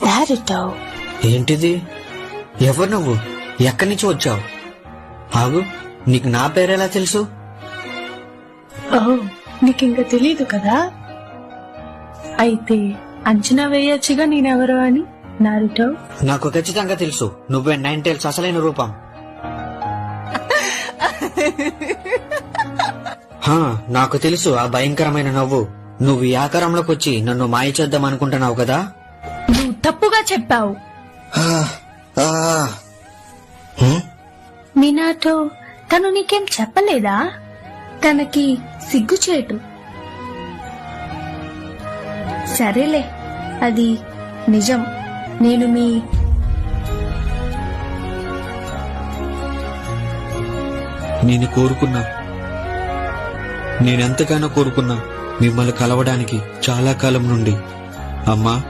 Naruto. ఏంటిది? ఎవరు నువ్వు? ఎక్కడి నుంచి వచ్చావు? ఆగు, నీకు నా పేరెలా తెలుసు? ఓ, నీకింక తెలీదు కదా? అయితే అంచనా వేయొచ్చుగా నేనెవరో అని. నారుటో, నాకు ఖచ్చితంగా తెలుసు, నువ్వే నైన్ టైల్స్ అసలైన రూపం. హా, నాకు తెలుసు ఆ భయంకరమైన నవ్వు. నువ్వు ఈ ఆకారంలోకి వచ్చి నన్ను మాయ చేద్దాం అనుకుంటున్నావు కదా? నువ్వు తప్పుగా చెప్పావు. మీనాతో తను నీకేం చెప్పలేదా? తనకి సిగ్గుచేటు. సరేలే, అది నిజం. నేను కోరుకున్నా, నేనెంతగానో కోరుకున్నా మిమ్మల్ని కలవడానికి చాలా కాలం నుండి. అమ్మా,